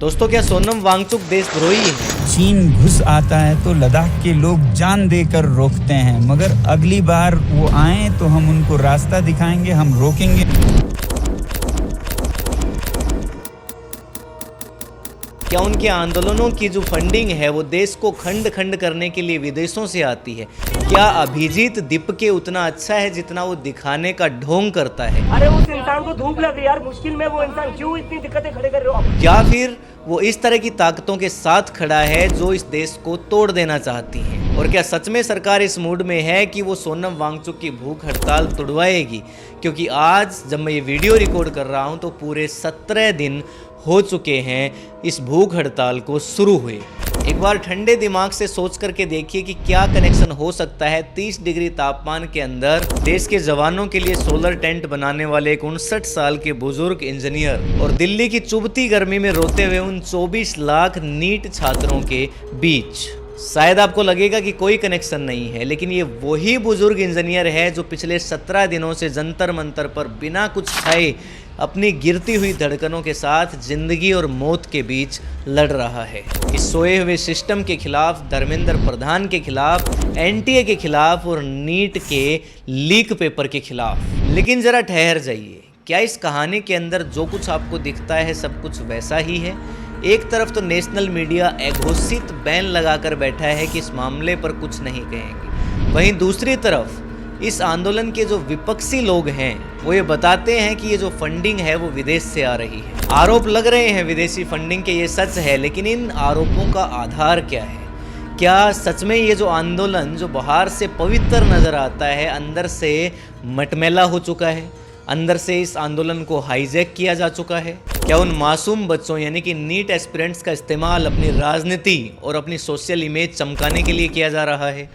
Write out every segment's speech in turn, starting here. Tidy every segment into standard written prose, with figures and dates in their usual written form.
दोस्तों, क्या सोनम वांगचुक देशद्रोही है? चीन घुस आता है तो लद्दाख के लोग जान देकर रोकते हैं, मगर अगली बार वो आए तो हम उनको रास्ता दिखाएंगे, हम रोकेंगे। क्या उनके आंदोलनों की जो फंडिंग है वो देश को खंड खंड करने के लिए विदेशों से आती है? क्या अभिजीत दीपके उतना अच्छा है जितना वो दिखाने का ढोंग करता है? अरे उस इंसान को धूप लग रही है यार, मुश्किल में वो इंसान क्यों इतनी दिक्कतें खड़े कर रहे हो आप? या फिर वो इस तरह की ताकतों के साथ खड़ा है जो इस देश को तोड़ देना चाहती हैं? और क्या सच में सरकार इस मूड में है कि वो सोनम वांगचुक की भूख हड़ताल तुड़वाएगी? क्योंकि आज जब मैं ये वीडियो रिकॉर्ड कर रहा हूँ तो पूरे 17 दिन हो चुके हैं इस भूख हड़ताल को शुरू हुए। एक बार ठंडे दिमाग से सोच करके देखिए कि क्या कनेक्शन हो सकता है 30 डिग्री तापमान के अंदर देश के जवानों के लिए सोलर टेंट बनाने वाले एक 59 साल के बुजुर्ग इंजीनियर और दिल्ली की चुभती गर्मी में रोते हुए उन 24 लाख नीट छात्रों के बीच। शायद आपको लगेगा कि कोई कनेक्शन नहीं है, लेकिन ये वही बुजुर्ग इंजीनियर है जो पिछले 17 दिनों से जंतर मंतर पर बिना कुछ खाए अपनी गिरती हुई धड़कनों के साथ जिंदगी और मौत के बीच लड़ रहा है। इस सोए हुए सिस्टम के खिलाफ, धर्मेंद्र प्रधान के खिलाफ, एनटीए के खिलाफ और नीट के लीक पेपर के खिलाफ। लेकिन जरा ठहर जाइए, क्या इस कहानी के अंदर जो कुछ आपको दिखता है सब कुछ वैसा ही है? एक तरफ तो नेशनल मीडिया अघोषित बैन लगाकर बैठा है कि इस मामले पर कुछ नहीं कहेंगे, वहीं दूसरी तरफ इस आंदोलन के जो विपक्षी लोग हैं वो ये बताते हैं कि ये जो फंडिंग है वो विदेश से आ रही है। आरोप लग रहे हैं विदेशी फंडिंग के, ये सच है, लेकिन इन आरोपों का आधार क्या है? क्या सच में ये जो आंदोलन जो बाहर से पवित्र नज़र आता है अंदर से मटमैला हो चुका है? अंदर से इस आंदोलन को हाईजैक किया जा चुका है? क्या उन मासूम बच्चों यानी कि नीट एस्पिरेंट्स का इस्तेमाल अपनी राजनीति और अपनी सोशल इमेज चमकाने के लिए किया जा रहा है?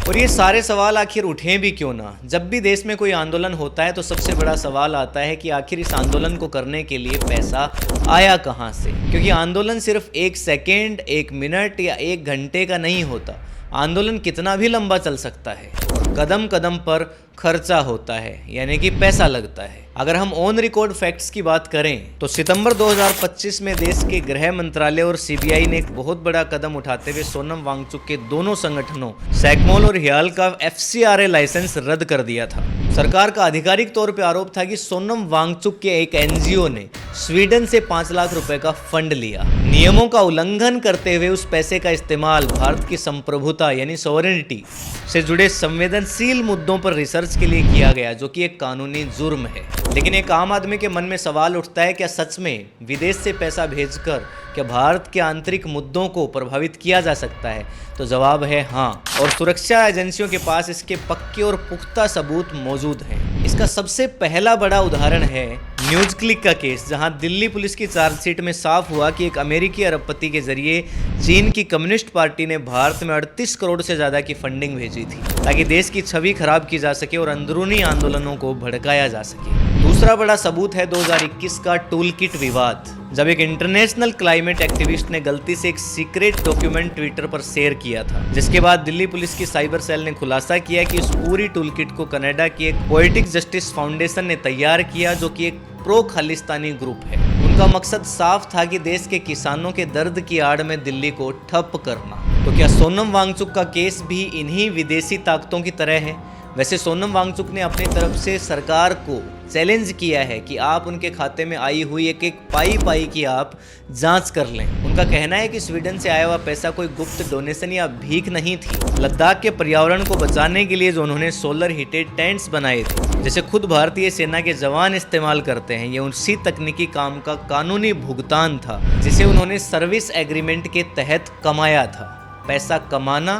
और ये सारे सवाल आखिर उठें भी क्यों ना? जब भी देश में कोई आंदोलन होता है तो सबसे बड़ा सवाल आता है कि आखिर इस आंदोलन को करने के लिए पैसा आया कहाँ से? क्योंकि आंदोलन सिर्फ 1 सेकेंड, 1 मिनट या 1 घंटे का नहीं होता। आंदोलन कितना भी लंबा चल सकता है और कदम कदम पर खर्चा होता है, यानी कि पैसा लगता है। अगर हम ऑन रिकॉर्ड फैक्ट्स की बात करें तो सितंबर 2025 में देश के गृह मंत्रालय और सीबीआई ने एक बहुत बड़ा कदम उठाते हुए सोनम वांगचुक के दोनों संगठनों सैकमोल और हियाल का FCRA लाइसेंस रद्द कर दिया था। सरकार का आधिकारिक तौर पर आरोप था कि सोनम वांगचुक के एक NGO ने स्वीडन से 5 लाख रुपए का फंड लिया। नियमों का उल्लंघन करते हुए उस पैसे का इस्तेमाल भारत की संप्रभुता यानी सॉवरेनिटी से जुड़े संवेदनशील मुद्दों पर रिसर्च के लिए किया गया, जो कि एक कानूनी जुर्म है। लेकिन एक आम आदमी के मन में सवाल उठता है, क्या सच में विदेश से पैसा भेजकर क्या भारत के आंतरिक मुद्दों को प्रभावित किया जा सकता है? तो जवाब है हाँ, और सुरक्षा एजेंसियों के पास इसके पक्के और पुख्ता सबूत मौजूद हैं। इसका सबसे पहला बड़ा उदाहरण है न्यूज़ क्लिक का केस, जहां दिल्ली पुलिस की चार्जशीट में साफ हुआ कि एक अमेरिकी अरबपति के जरिए चीन की कम्युनिस्ट पार्टी ने भारत में 38 करोड़ से ज़्यादा की फंडिंग भेजी थी ताकि देश की छवि खराब की जा सके और अंदरूनी आंदोलनों को भड़काया जा सके। दूसरा बड़ा सबूत है 2021 का टूल किट विवाद, जब एक इंटरनेशनल क्लाइमेट एक्टिविस्ट ने गलती से एक सीक्रेट डॉक्यूमेंट ट्विटर पर शेयर किया था, जिसके बाद दिल्ली पुलिस की साइबर सेल ने खुलासा किया कि इस पूरी टूल किट को कनाडा की एक पोएटिक जस्टिस फाउंडेशन ने तैयार किया, जो कि एक प्रो खालिस्तानी ग्रुप है। उनका मकसद साफ था कि देश के किसानों के दर्द की आड़ में दिल्ली को ठप करना। तो क्या सोनम वांगचुक का केस भी इन्हीं विदेशी ताकतों की तरह है? वैसे सोनम वांगचुक ने अपनी तरफ से सरकार को चैलेंज किया है कि आप उनके खाते में आई हुई एक एक पाई की आप जांच कर लें। उनका कहना है कि स्वीडन से आया हुआ पैसा कोई गुप्त डोनेशन या भीख नहीं थी। लद्दाख के पर्यावरण को बचाने के लिए जो उन्होंने सोलर हीटेड टेंट्स बनाए थे, जैसे खुद भारतीय सेना के जवान इस्तेमाल करते हैं, ये उसी तकनीकी काम का कानूनी भुगतान था जिसे उन्होंने सर्विस एग्रीमेंट के तहत कमाया था। पैसा कमाना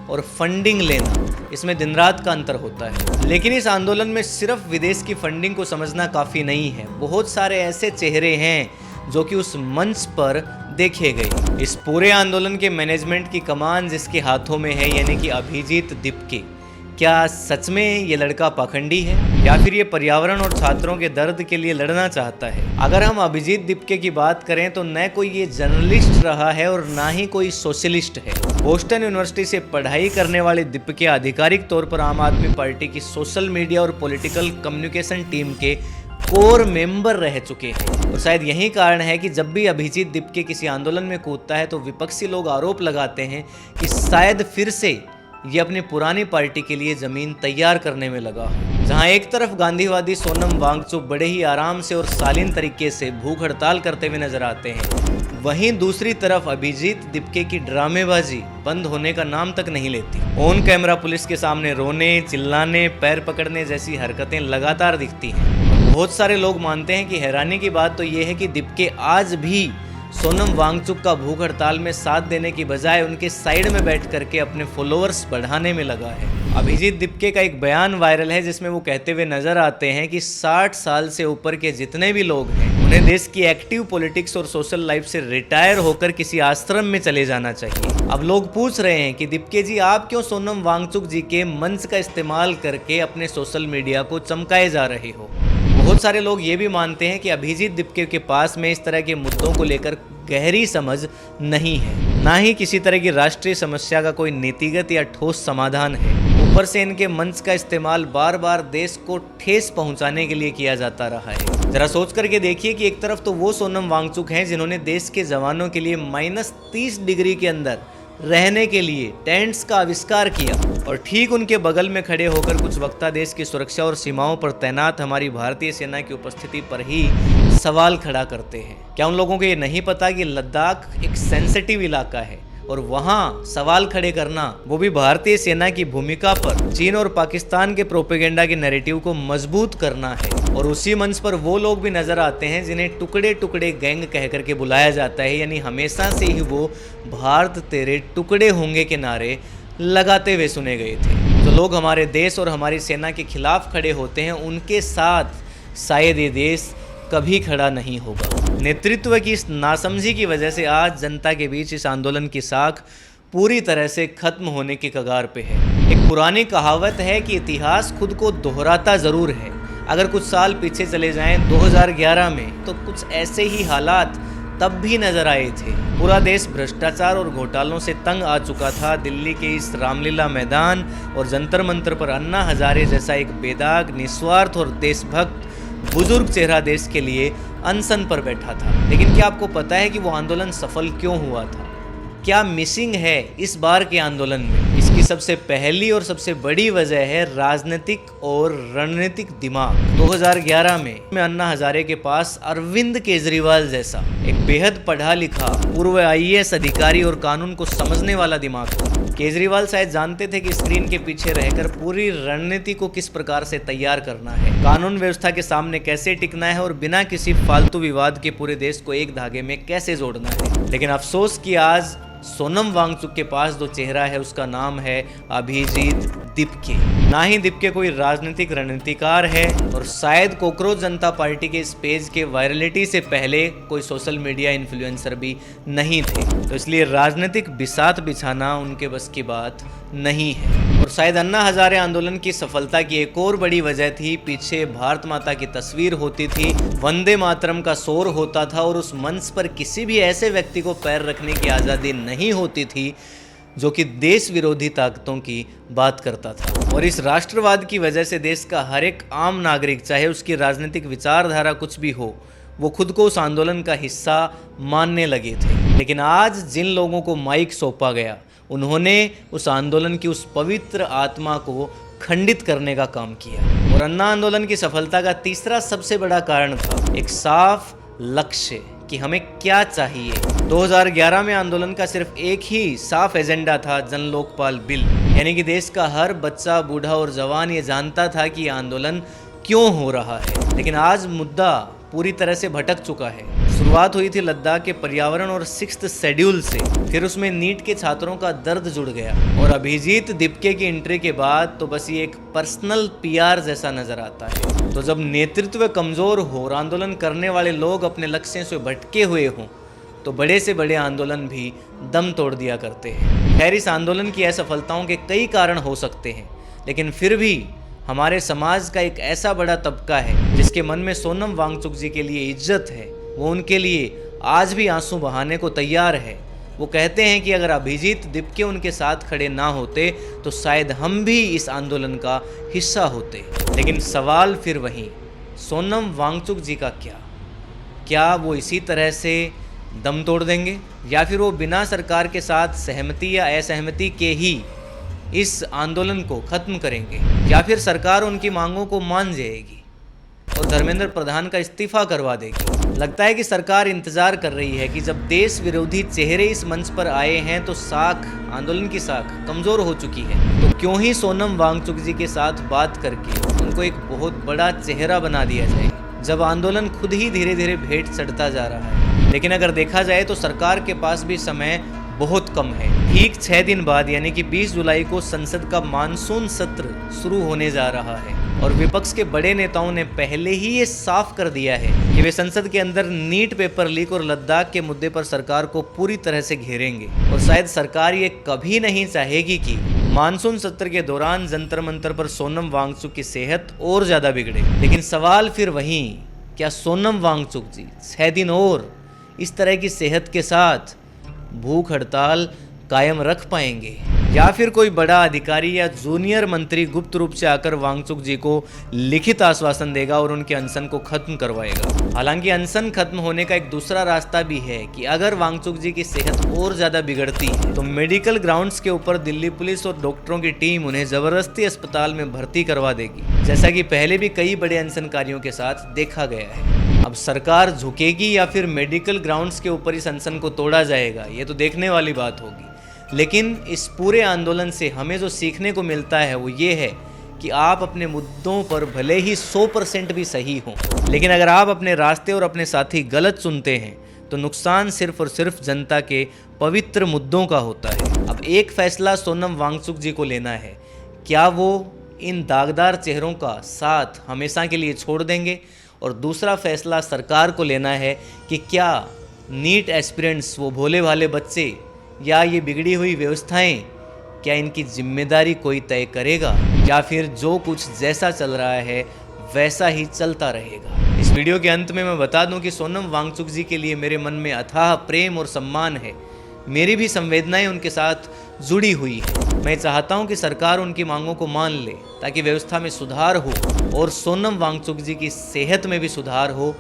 और फंडिंग लेना, इसमें दिन रात का अंतर होता है। लेकिन इस आंदोलन में सिर्फ विदेश की फंडिंग को समझना काफ़ी नहीं है। बहुत सारे ऐसे चेहरे हैं जो कि उस मंच पर देखे गए। इस पूरे आंदोलन के मैनेजमेंट की कमान जिसके हाथों में है, यानी कि अभिजीत दीपके, क्या सच में ये लड़का पाखंडी है या फिर ये पर्यावरण और छात्रों के दर्द के लिए लड़ना चाहता है? अगर हम अभिजीत दीपके की बात करें तो न कोई ये जर्नलिस्ट रहा है और ना ही कोई सोशलिस्ट है। बोस्टन यूनिवर्सिटी से पढ़ाई करने वाले दीपके आधिकारिक तौर पर आम आदमी पार्टी की सोशल मीडिया और पॉलिटिकल कम्युनिकेशन टीम के कोर मेंबर रह चुके हैं। और शायद यही कारण है कि जब भी अभिजीत दीपके किसी आंदोलन में कूदता है तो विपक्षी लोग आरोप लगाते हैं कि शायद फिर से ये अपनी पुरानी पार्टी के लिए जमीन तैयार करने में लगा। जहां एक तरफ गांधीवादी सोनम वांगचुक बड़े ही आराम से और शालीन तरीके से भूख हड़ताल करते हुए नजर आते हैं, वहीं दूसरी तरफ अभिजीत दीपके की ड्रामेबाजी बंद होने का नाम तक नहीं लेती। ऑन कैमरा पुलिस के सामने रोने, चिल्लाने, पैर पकड़ने जैसी हरकतें लगातार दिखती हैं। बहुत सारे लोग मानते हैं कि हैरानी की बात तो ये है कि दीपके आज भी सोनम वांगचुक का भूख हड़ताल में साथ देने की बजाय उनके साइड में बैठ करके अपने फॉलोअर्स बढ़ाने में लगा है। अभिजीत दीपके का एक बयान वायरल है जिसमें वो कहते हुए नजर आते हैं कि 60 साल से ऊपर के जितने भी लोग हैं उन्हें देश की एक्टिव पॉलिटिक्स और सोशल लाइफ से रिटायर होकर किसी आश्रम में चले जाना चाहिए। अब लोग पूछ रहे हैं कि दीपके जी आप क्यों सोनम वांगचुक जी के मंच का इस्तेमाल करके अपने सोशल मीडिया को चमकाए जा रहे हो। बहुत सारे लोग ये भी मानते हैं कि अभिजीत दीपके के पास में इस तरह के मुद्दों को लेकर गहरी समझ नहीं है, ना ही किसी तरह की राष्ट्रीय समस्या का कोई नीतिगत या ठोस समाधान है। ऊपर से इनके मंच का इस्तेमाल बार बार देश को ठेस पहुंचाने के लिए किया जाता रहा है। जरा सोच करके देखिए कि एक तरफ तो वो सोनम वांगचुक हैं जिन्होंने देश के जवानों के लिए -30 डिग्री के अंदर रहने के लिए टेंट्स का आविष्कार किया, और ठीक उनके बगल में खड़े होकर कुछ वक्ता देश की सुरक्षा और सीमाओं पर तैनात हमारी भारतीय सेना की उपस्थिति पर ही सवाल खड़ा करते हैं। क्या उन लोगों को ये नहीं पता कि लद्दाख एक सेंसिटिव इलाका है और वहाँ सवाल खड़े करना, वो भी भारतीय सेना की भूमिका पर, चीन और पाकिस्तान के प्रोपेगेंडा के नैरेटिव को मजबूत करना है। और उसी मंच पर वो लोग भी नजर आते हैं जिन्हें टुकड़े टुकड़े गैंग कह करके बुलाया जाता है, यानी हमेशा से ही वो भारत तेरे टुकड़े होंगे के नारे लगाते हुए सुने गए थे। जो लोग हमारे देश और हमारी सेना के खिलाफ खड़े होते हैं उनके साथ शायद ये देश कभी खड़ा नहीं होगा। नेतृत्व की इस नासमझी की वजह से आज जनता के बीच इस आंदोलन की साख पूरी तरह से खत्म होने के कगार पे है। एक पुरानी कहावत है कि इतिहास खुद को दोहराता जरूर है। अगर कुछ साल पीछे चले जाएं 2011 में, तो कुछ ऐसे ही हालात तब भी नजर आए थे। पूरा देश भ्रष्टाचार और घोटालों से तंग आ चुका था। दिल्ली के इस रामलीला मैदान और जंतर मंतर पर अन्ना हजारे जैसा एक बेदाग, निस्वार्थ और देशभक्त बुजुर्ग चेहरा देश के लिए अनशन पर बैठा था। लेकिन क्या आपको पता है कि वो आंदोलन सफल क्यों हुआ था? क्या मिसिंग है इस बार के आंदोलन में? इसकी सबसे पहली और सबसे बड़ी वजह है राजनीतिक और रणनीतिक दिमाग। 2011 में अन्ना हजारे के पास अरविंद केजरीवाल जैसा एक बेहद पढ़ा लिखा पूर्व IAS अधिकारी और कानून को समझने वाला दिमाग था। केजरीवाल शायद जानते थे कि स्क्रीन के पीछे रहकर पूरी रणनीति को किस प्रकार से तैयार करना है, कानून व्यवस्था के सामने कैसे टिकना है और बिना किसी फालतू विवाद के पूरे देश को एक धागे में कैसे जोड़ना है। लेकिन अफसोस कि आज सोनम वांगचुक के पास जो चेहरा है उसका नाम है अभिजीत दीपके। ना ही दीपके कोई राजनीतिक रणनीतिकार है और शायद कॉकरोच जनता पार्टी के इस पेज के वायरलिटी से पहले कोई सोशल मीडिया इन्फ्लुएंसर भी नहीं थे। तो इसलिए राजनीतिक बिसात बिछाना उनके बस की बात नहीं है। और शायद अन्ना हजारे आंदोलन की सफलता की एक और बड़ी वजह थी, पीछे भारत माता की तस्वीर होती थी, वंदे मातरम का शोर होता था और उस मंच पर किसी भी ऐसे व्यक्ति को पैर रखने की आज़ादी नहीं होती थी जो कि देश विरोधी ताकतों की बात करता था। और इस राष्ट्रवाद की वजह से देश का हर एक आम नागरिक, चाहे उसकी राजनीतिक विचारधारा कुछ भी हो, वो खुद को उस आंदोलन का हिस्सा मानने लगे थे। लेकिन आज जिन लोगों को माइक सौंपा गया, उन्होंने उस आंदोलन की उस पवित्र आत्मा को खंडित करने का काम किया। और अन्ना आंदोलन की सफलता का तीसरा सबसे बड़ा कारण था एक साफ लक्ष्य कि हमें क्या चाहिए। 2011 में आंदोलन का सिर्फ एक ही साफ एजेंडा था, जन लोकपाल बिल, यानी कि देश का हर बच्चा, बूढ़ा और जवान ये जानता था कि आंदोलन क्यों हो रहा है। लेकिन आज मुद्दा पूरी तरह से भटक चुका है। शुरुआत हुई थी लद्दाख के पर्यावरण और 6th शेड्यूल से, फिर उसमें नीट के छात्रों का दर्द जुड़ गया, और अभिजीत दीपके की एंट्री के बाद तो बस ये एक पर्सनल PR जैसा नजर आता है। तो जब नेतृत्व कमजोर हो और आंदोलन करने वाले लोग अपने लक्ष्य से भटके हुए हों, तो बड़े से बड़े आंदोलन भी दम तोड़ दिया करते हैं। खैर, इस आंदोलन की असफलताओं के कई कारण हो सकते हैं, लेकिन फिर भी हमारे समाज का एक ऐसा बड़ा तबका है जिसके मन में सोनम वांगचुक जी के लिए इज्जत है, वो उनके लिए आज भी आंसू बहाने को तैयार है। वो कहते हैं कि अगर अभिजीत दीपके उनके साथ खड़े ना होते तो शायद हम भी इस आंदोलन का हिस्सा होते। लेकिन सवाल फिर वही, सोनम वांगचुक जी का क्या वो इसी तरह से दम तोड़ देंगे, या फिर वो बिना सरकार के साथ सहमति या असहमति के ही इस आंदोलन को ख़त्म करेंगे, या फिर सरकार उनकी मांगों को मान जाएगी और धर्मेंद्र प्रधान का इस्तीफा करवा देगी। लगता है कि सरकार इंतज़ार कर रही है कि जब देश विरोधी चेहरे इस मंच पर आए हैं तो आंदोलन की साख कमज़ोर हो चुकी है, तो क्यों ही सोनम वांगचुक जी के साथ बात करके उनको एक बहुत बड़ा चेहरा बना दिया जाए, जब आंदोलन खुद ही धीरे धीरे भेंट चढ़ता जा रहा है। लेकिन अगर देखा जाए तो सरकार के पास भी समय बहुत कम है। ठीक 6 दिन बाद यानी कि 20 जुलाई को संसद का मानसून सत्र शुरू होने जा रहा है और विपक्ष के बड़े नेताओं ने पहले ही ये साफ कर दिया है कि वे संसद के अंदर नीट पेपर लीक और लद्दाख के मुद्दे पर सरकार को पूरी तरह से घेरेंगे। और शायद सरकार ये कभी नहीं चाहेगी कि मानसून सत्र के दौरान जंतर मंतर पर सोनम वांगचुक की सेहत और ज़्यादा बिगड़े। लेकिन सवाल फिर वहीं, क्या सोनम वांगचुक जी 6 दिन और इस तरह की सेहत के साथ भूख हड़ताल कायम रख पाएंगे, या फिर कोई बड़ा अधिकारी या जूनियर मंत्री गुप्त रूप से आकर वांगचुक जी को लिखित आश्वासन देगा और उनके अनशन को खत्म करवाएगा। हालांकि अनशन खत्म होने का एक दूसरा रास्ता भी है कि अगर वांगचुक जी की सेहत और ज़्यादा बिगड़ती है तो मेडिकल ग्राउंड्स के ऊपर दिल्ली पुलिस और डॉक्टरों की टीम उन्हें ज़बरदस्ती अस्पताल में भर्ती करवा देगी, जैसा कि पहले भी कई बड़े अनशनकारियों के साथ देखा गया है। अब सरकार झुकेगी या फिर मेडिकल ग्राउंड्स के ऊपर इस अनशन को तोड़ा जाएगा, ये तो देखने वाली बात होगी। लेकिन इस पूरे आंदोलन से हमें जो सीखने को मिलता है वो ये है कि आप अपने मुद्दों पर भले ही 100% भी सही हों, लेकिन अगर आप अपने रास्ते और अपने साथी गलत चुनते हैं तो नुकसान सिर्फ और सिर्फ जनता के पवित्र मुद्दों का होता है। अब एक फैसला सोनम वांगचुक जी को लेना है, क्या वो इन दागदार चेहरों का साथ हमेशा के लिए छोड़ देंगे, और दूसरा फैसला सरकार को लेना है कि क्या नीट एस्पिरेंट्स वो भोले भाले बच्चे या ये बिगड़ी हुई व्यवस्थाएं, क्या इनकी जिम्मेदारी कोई तय करेगा, या फिर जो कुछ जैसा चल रहा है वैसा ही चलता रहेगा। इस वीडियो के अंत में मैं बता दूं कि सोनम वांगचुक जी के लिए मेरे मन में अथाह प्रेम और सम्मान है। मेरी भी संवेदनाएं उनके साथ जुड़ी हुई हैं। मैं चाहता हूं कि सरकार उनकी मांगों को मान ले ताकि व्यवस्था में सुधार हो और सोनम वांगचुक जी की सेहत में भी सुधार हो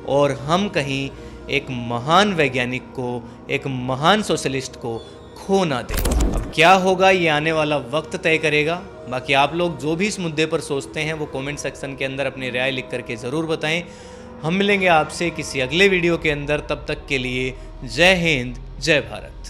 और हम कहीं एक महान वैज्ञानिक को, एक महान सोशलिस्ट को खो ना दें। अब क्या होगा ये आने वाला वक्त तय करेगा। बाकी आप लोग जो भी इस मुद्दे पर सोचते हैं वो कमेंट सेक्शन के अंदर अपनी राय लिख करके ज़रूर बताएं। हम मिलेंगे आपसे किसी अगले वीडियो के अंदर, तब तक के लिए जय हिंद, जय भारत।